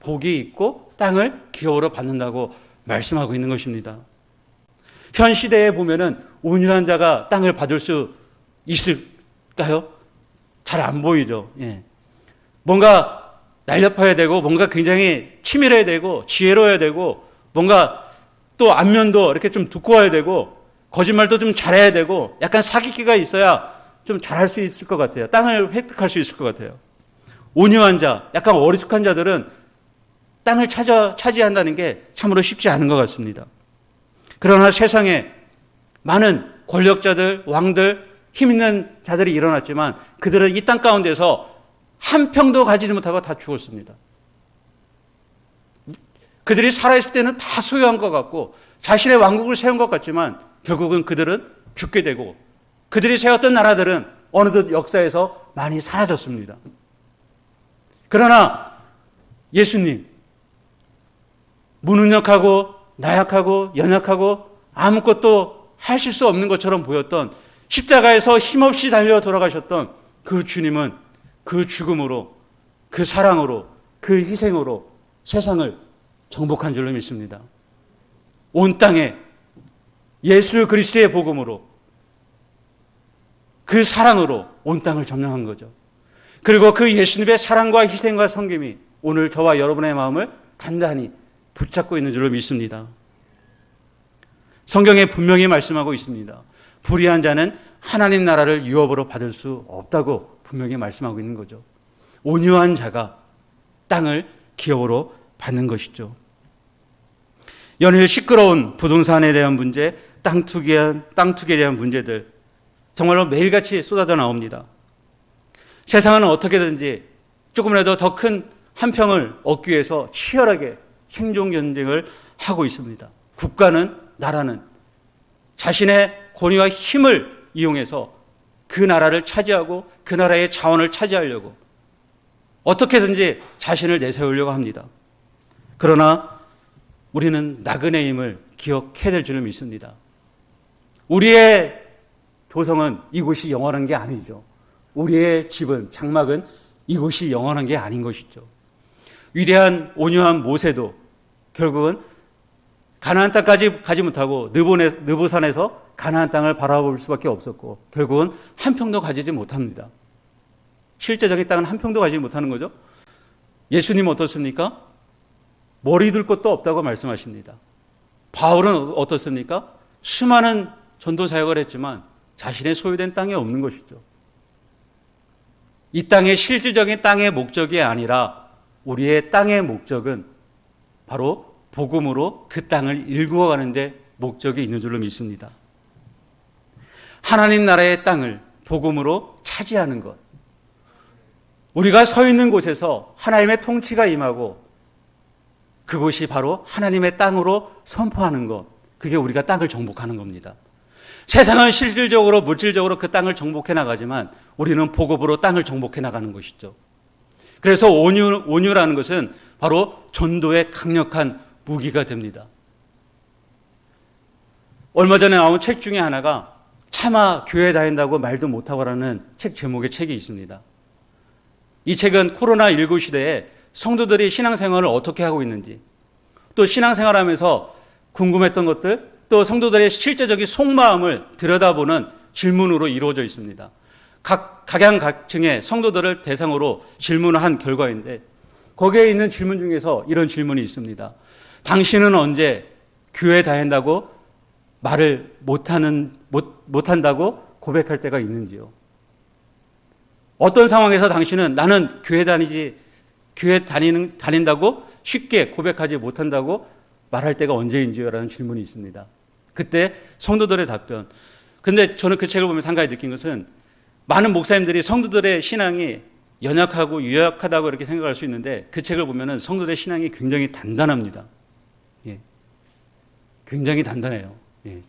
복이 있고 땅을 기업으로 받는다고 말씀하고 있는 것입니다. 현 시대에 보면은 온유한 자가 땅을 받을 수 있을까요? 잘 안 보이죠. 예. 뭔가 날렵해야 되고, 뭔가 굉장히 치밀해야 되고, 지혜로워야 되고, 뭔가 또 안면도 이렇게 좀 두꺼워야 되고, 거짓말도 좀 잘해야 되고, 약간 사기기가 있어야 좀 잘할 수 있을 것 같아요. 땅을 획득할 수 있을 것 같아요. 온유한 자, 약간 어리숙한 자들은 땅을 차지한다는 게 참으로 쉽지 않은 것 같습니다. 그러나 세상에 많은 권력자들, 왕들, 힘 있는 자들이 일어났지만 그들은 이 땅 가운데서 한 평도 가지지 못하고 다 죽었습니다. 그들이 살아있을 때는 다 소유한 것 같고 자신의 왕국을 세운 것 같지만 결국은 그들은 죽게 되고 그들이 세웠던 나라들은 어느덧 역사에서 많이 사라졌습니다. 그러나 예수님, 무능력하고 나약하고 연약하고 아무것도 하실 수 없는 것처럼 보였던 십자가에서 힘없이 달려 돌아가셨던 그 주님은 그 죽음으로, 그 사랑으로, 그 희생으로 세상을 정복한 줄로 믿습니다. 온 땅에 예수 그리스도의 복음으로, 그 사랑으로 온 땅을 점령한 거죠. 그리고 그 예수님의 사랑과 희생과 섬김이 오늘 저와 여러분의 마음을 단단히 붙잡고 있는 줄로 믿습니다. 성경에 분명히 말씀하고 있습니다. 불의한 자는 하나님 나라를 유업으로 받을 수 없다고 분명히 말씀하고 있는 거죠. 온유한 자가 땅을 기업으로 받는 것이죠. 연일 시끄러운 부동산에 대한 문제, 땅 투기에 대한 문제들 정말로 매일같이 쏟아져 나옵니다. 세상은 어떻게든지 조금이라도 더 큰 한 평을 얻기 위해서 치열하게 생존 경쟁을 하고 있습니다. 국가는, 나라는 자신의 권위와 힘을 이용해서 그 나라를 차지하고 그 나라의 자원을 차지하려고 어떻게든지 자신을 내세우려고 합니다. 그러나 우리는 나그네의 힘을 기억해야 될 줄을 믿습니다. 우리의 도성은 이곳이 영원한 게 아니죠. 우리의 집은, 장막은 이곳이 영원한 게 아닌 것이죠. 위대한 온유한 모세도 결국은 가나안 땅까지 가지 못하고 느보산에서 가나안 땅을 바라볼 수밖에 없었고 결국은 한 평도 가지지 못합니다. 실제적인 땅은 한 평도 가지지 못하는 거죠. 예수님은 어떻습니까? 머리 둘 곳도 없다고 말씀하십니다. 바울은 어떻습니까? 수많은 전도 사역을 했지만 자신의 소유된 땅이 없는 것이죠. 이 땅의 실질적인 땅의 목적이 아니라 우리의 땅의 목적은 바로 복음으로 그 땅을 일구어가는 데 목적이 있는 줄로 믿습니다. 하나님 나라의 땅을 복음으로 차지하는 것. 우리가 서 있는 곳에서 하나님의 통치가 임하고 그곳이 바로 하나님의 땅으로 선포하는 것. 그게 우리가 땅을 정복하는 겁니다. 세상은 실질적으로 물질적으로 그 땅을 정복해 나가지만 우리는 복음으로 땅을 정복해 나가는 것이죠. 그래서 온유라는 것은 바로 전도의 강력한 무기가 됩니다. 얼마 전에 나온 책 중에 하나가 차마 교회 다닌다고 말도 못하고라는 책 제목의 책이 있습니다. 이 책은 코로나19 시대에 성도들이 신앙생활을 어떻게 하고 있는지, 또 신앙생활하면서 궁금했던 것들, 또 성도들의 실제적인 속마음을 들여다보는 질문으로 이루어져 있습니다. 각양각층의 성도들을 대상으로 질문을 한 결과인데, 거기에 있는 질문 중에서 이런 질문이 있습니다. 당신은 언제 교회 다닌다고 말을 못한다고 고백할 때가 있는지요? 어떤 상황에서 당신은 나는 교회 다닌다고 쉽게 고백하지 못한다고 말할 때가 언제인지요? 라는 질문이 있습니다. 그때 성도들의 답변. 근데 저는 그 책을 보면서 한 가지 느낀 것은 많은 목사님들이 성도들의 신앙이 연약하고 유약하다고 이렇게 생각할 수 있는데 그 책을 보면은 성도들의 신앙이 굉장히 단단합니다. 예. 굉장히 단단해요. 예.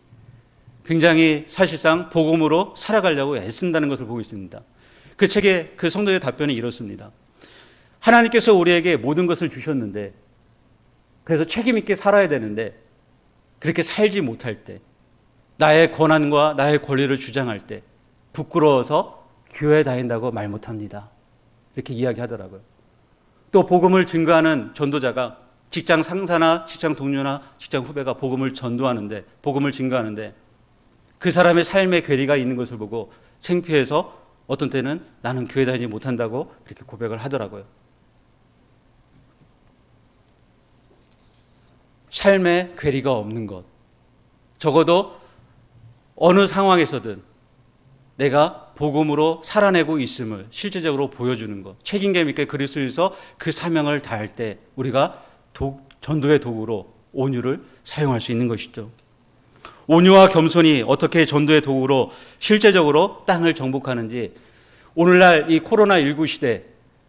굉장히 사실상 복음으로 살아가려고 애쓴다는 것을 보고 있습니다. 그 책의 그 성도의 답변이 이렇습니다. 하나님께서 우리에게 모든 것을 주셨는데, 그래서 책임 있게 살아야 되는데 그렇게 살지 못할 때, 나의 권한과 나의 권리를 주장할 때 부끄러워서 교회 다닌다고 말 못합니다. 이렇게 이야기하더라고요. 또 복음을 증거하는 전도자가 직장 상사나 직장 동료나 직장 후배가 복음을 증거하는데 그 사람의 삶의 괴리가 있는 것을 보고 창피해서 어떤 때는 나는 교회 다니지 못한다고 이렇게 고백을 하더라고요. 삶의 괴리가 없는 것, 적어도 어느 상황에서든 내가 복음으로 살아내고 있음을 실제적으로 보여주는 것, 책임감 있게 그리스도에서 그 사명을 다할 때 우리가 전도의 도구로 온유를 사용할 수 있는 것이죠. 온유와 겸손이 어떻게 전도의 도구로 실제적으로 땅을 정복하는지, 오늘날 이 코로나19 시대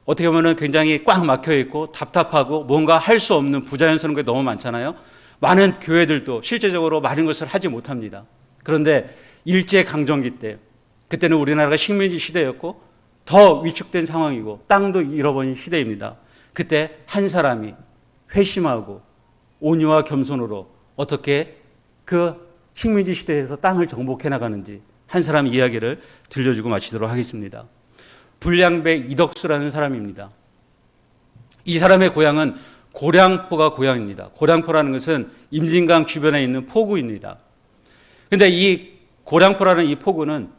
어떻게 보면 굉장히 꽉 막혀 있고 답답하고 뭔가 할 수 없는 부자연스러운 게 너무 많잖아요. 많은 교회들도 실제적으로 많은 것을 하지 못합니다. 그런데 일제강점기 때, 그때는 우리나라가 식민지 시대였고 더 위축된 상황이고 땅도 잃어버린 시대입니다. 그때 한 사람이 회심하고 온유와 겸손으로 어떻게 그 식민지 시대에서 땅을 정복해 나가는지 한 사람 이야기를 들려주고 마치도록 하겠습니다. 불량배 이덕수라는 사람입니다. 이 사람의 고향은 고량포가 고향입니다. 고량포라는 것은 임진강 주변에 있는 포구입니다. 그런데 이 고량포라는 이 포구는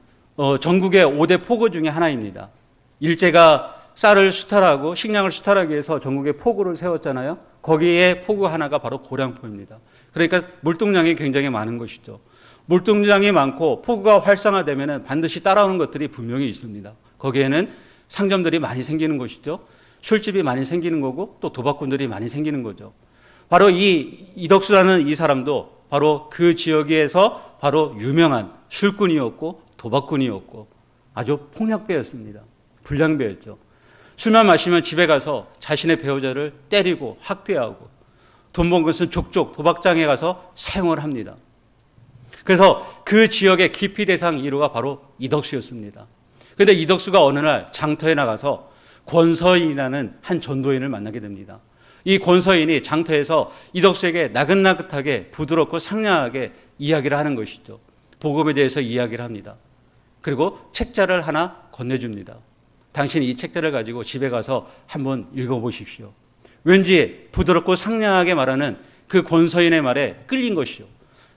전국의 5대 포구 중에 하나입니다. 일제가 쌀을 수탈하고 식량을 수탈하기 위해서 전국에 포구를 세웠잖아요. 거기에 포구 하나가 바로 고량포입니다. 그러니까 물동량이 굉장히 많은 것이죠. 물동량이 많고 포구가 활성화되면 반드시 따라오는 것들이 분명히 있습니다. 거기에는 상점들이 많이 생기는 것이죠. 술집이 많이 생기는 거고 또 도박꾼들이 많이 생기는 거죠. 바로 이 이덕수라는 이 사람도 바로 그 지역에서 바로 유명한 술꾼이었고 도박꾼이었고 아주 폭력배였습니다. 불량배였죠. 술만 마시면 집에 가서 자신의 배우자를 때리고 학대하고 돈 번 것은 족족 도박장에 가서 사용을 합니다. 그래서 그 지역의 기피 대상 1호가 바로 이덕수였습니다. 그런데 이덕수가 어느 날 장터에 나가서 권서인이라는 한 전도인을 만나게 됩니다. 이 권서인이 장터에서 이덕수에게 나긋나긋하게 부드럽고 상냥하게 이야기를 하는 것이죠. 복음에 대해서 이야기를 합니다. 그리고 책자를 하나 건네줍니다. 당신이 이 책자를 가지고 집에 가서 한번 읽어보십시오. 왠지 부드럽고 상냥하게 말하는 그 권서인의 말에 끌린 것이요.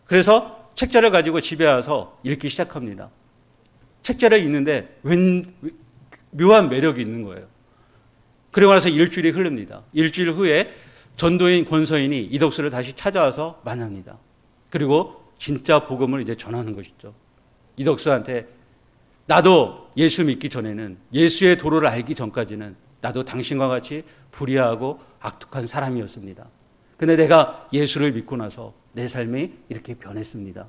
그래서 책자를 가지고 집에 와서 읽기 시작합니다. 책자를 읽는데 묘한 매력이 있는 거예요. 그리고 나서 일주일이 흐릅니다. 일주일 후에 전도인 권서인이 이덕수를 다시 찾아와서 만납니다. 그리고 진짜 복음을 이제 전하는 것이죠. 이덕수한테 나도 예수 믿기 전에는, 예수의 도를 알기 전까지는 나도 당신과 같이 불의하고 악독한 사람이었습니다. 근데 내가 예수를 믿고 나서 내 삶이 이렇게 변했습니다.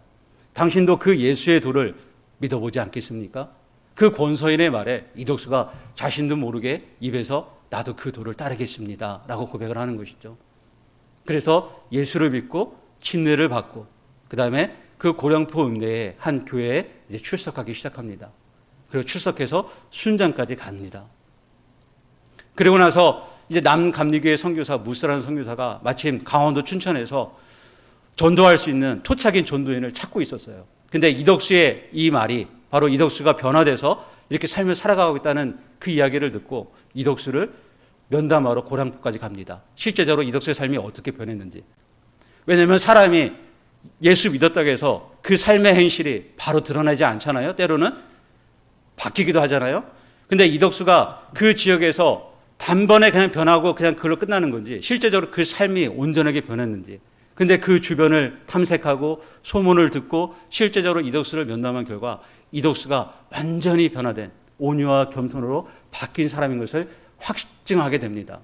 당신도 그 예수의 도를 믿어보지 않겠습니까? 그 권서인의 말에 이덕수가 자신도 모르게 입에서 나도 그 도를 따르겠습니다 라고 고백을 하는 것이죠. 그래서 예수를 믿고 침례를 받고 그 다음에 그 고량포 읍내의 한 교회에 이제 출석하기 시작합니다. 그리고 출석해서 순장까지 갑니다. 그리고 나서 이제 남감리교회 선교사 무스라는 선교사가 마침 강원도 춘천에서 전도할 수 있는 토착인 전도인을 찾고 있었어요. 근데 이덕수의 이 말이 바로 이덕수가 변화돼서 이렇게 삶을 살아가고 있다는 그 이야기를 듣고 이덕수를 면담하러 고랑포까지 갑니다. 실제적으로 이덕수의 삶이 어떻게 변했는지. 왜냐하면 사람이 예수 믿었다고 해서 그 삶의 행실이 바로 드러나지 않잖아요. 때로는 바뀌기도 하잖아요. 근데 이덕수가 그 지역에서 단번에 그냥 변하고 그냥 그걸로 끝나는 건지 실제적으로 그 삶이 온전하게 변했는지. 근데 그 주변을 탐색하고 소문을 듣고 실제적으로 이덕수를 면담한 결과 이덕수가 완전히 변화된 온유와 겸손으로 바뀐 사람인 것을 확증하게 됩니다.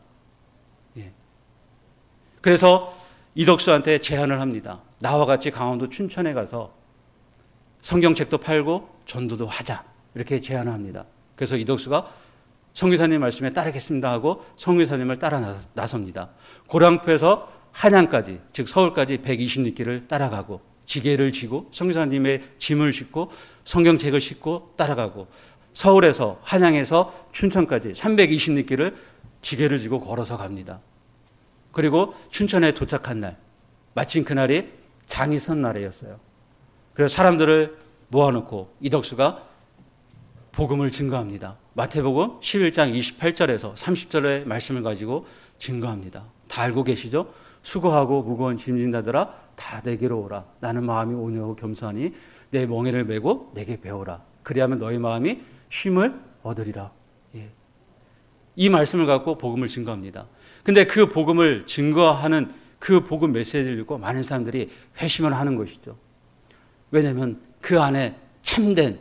예. 그래서 이덕수한테 제안을 합니다. 나와 같이 강원도 춘천에 가서 성경책도 팔고 전도도 하자. 이렇게 제안을 합니다. 그래서 이덕수가 선교사님 말씀에 따르겠습니다 하고 선교사님을 따라 나섭니다. 고랑포에서 한양까지, 즉 서울까지 120리길을 따라가고 지게를 지고 선교사님의 짐을 싣고 성경책을 싣고 따라가고 서울에서 한양에서 춘천까지 320리길을 지게를 지고 걸어서 갑니다. 그리고 춘천에 도착한 날, 마침 그날이 장이선 날이었어요. 그래서 사람들을 모아놓고 이덕수가 복음을 증거합니다. 마태복음 11장 28절에서 30절의 말씀을 가지고 증거합니다. 다 알고 계시죠? 수고하고 무거운 짐진 자들아 다 내게로 오라. 나는 마음이 온유하고 겸손하니 내 멍에를 메고 내게 배우라. 그리하면 너희 마음이 쉼을 얻으리라. 예. 이 말씀을 갖고 복음을 증거합니다. 근데 그 복음을 증거하는 그 복음 메시지를 읽고 많은 사람들이 회심을 하는 것이죠. 왜냐하면 그 안에 참된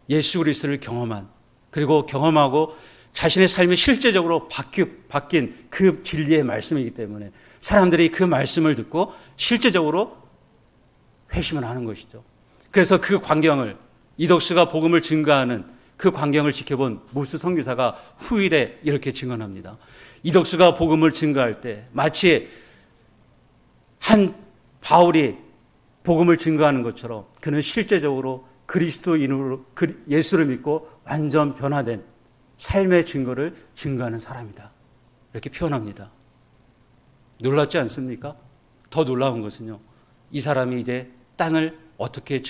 예수 그리스도를 경험한 그리고 경험하고 자신의 삶이 실제적으로 바뀐 그 진리의 말씀이기 때문에 사람들이 그 말씀을 듣고 실제적으로 회심을 하는 것이죠. 그래서 그 광경을 이덕수가 복음을 증거하는 그 광경을 지켜본 무스 선교사가 후일에 이렇게 증언합니다. 이덕수가 복음을 증거할 때 마치 한 바울이 복음을 증거하는 것처럼 그는 실제적으로 그리스도인으로 예수를 믿고 완전 변화된 삶의 증거를 증거하는 사람이다. 이렇게 표현합니다. 놀랍지 않습니까? 더 놀라운 것은요. 이 사람이 이제 땅을 어떻게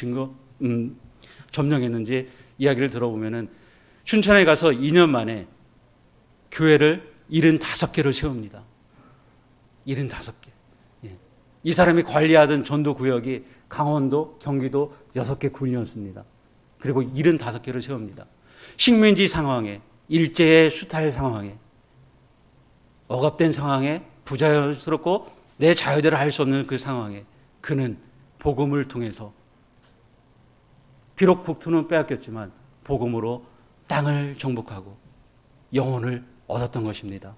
점령했는지 이야기를 들어보면은 춘천에 가서 2년 만에 교회를 75개로 세웁니다. 75개. 예. 이 사람이 관리하던 전도 구역이 강원도, 경기도 6개 군이었습니다. 그리고 75개를 세웁니다. 식민지 상황에, 일제의 수탈 상황에, 억압된 상황에, 부자연스럽고 내 자유대로 할 수 없는 그 상황에 그는 복음을 통해서 비록 북투는 빼앗겼지만 복음으로 땅을 정복하고 영혼을 얻었던 것입니다.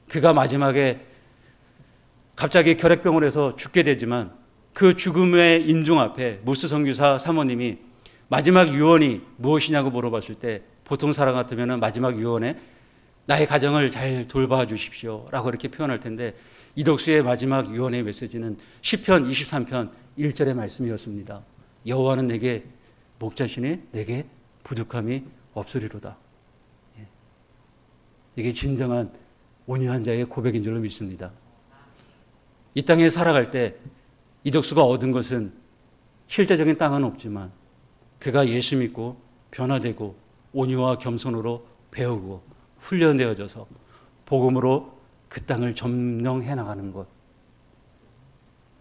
그가 마지막에 갑자기 결핵병원에서 죽게 되지만 그 죽음의 임종 앞에 무스 선교사 사모님이 마지막 유언이 무엇이냐고 물어봤을 때 보통 사람 같으면 마지막 유언에 나의 가정을 잘 돌봐 주십시오 라고 이렇게 표현할 텐데 이덕수의 마지막 유언의 메시지는 시편 23편 1절의 말씀이었습니다. 여호와는 내게 목자시니 내게 부족함이 없으리로다. 이게 진정한 온유한 자의 고백인 줄로 믿습니다. 이 땅에 살아갈 때 이덕수가 얻은 것은 실제적인 땅은 없지만 그가 예수 믿고 변화되고 온유와 겸손으로 배우고 훈련되어져서 복음으로 그 땅을 점령해 나가는 것.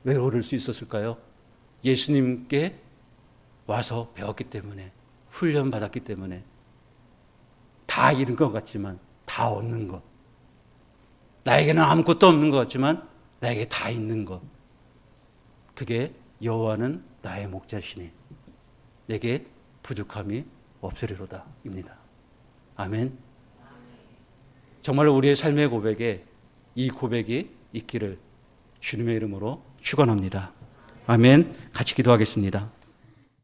왜 오를 수 있었을까요? 예수님께 와서 배웠기 때문에, 훈련받았기 때문에, 다 잃은 것 같지만 다 얻는 것. 나에게는 아무것도 없는 것 같지만 나에게 다 있는 것. 그게 여호와는 나의 목자시니 내게 부족함이 없으리로다 입니다. 아멘. 정말로 우리의 삶의 고백에 이 고백이 있기를 주님의 이름으로 축원합니다. 아멘. 같이 기도하겠습니다.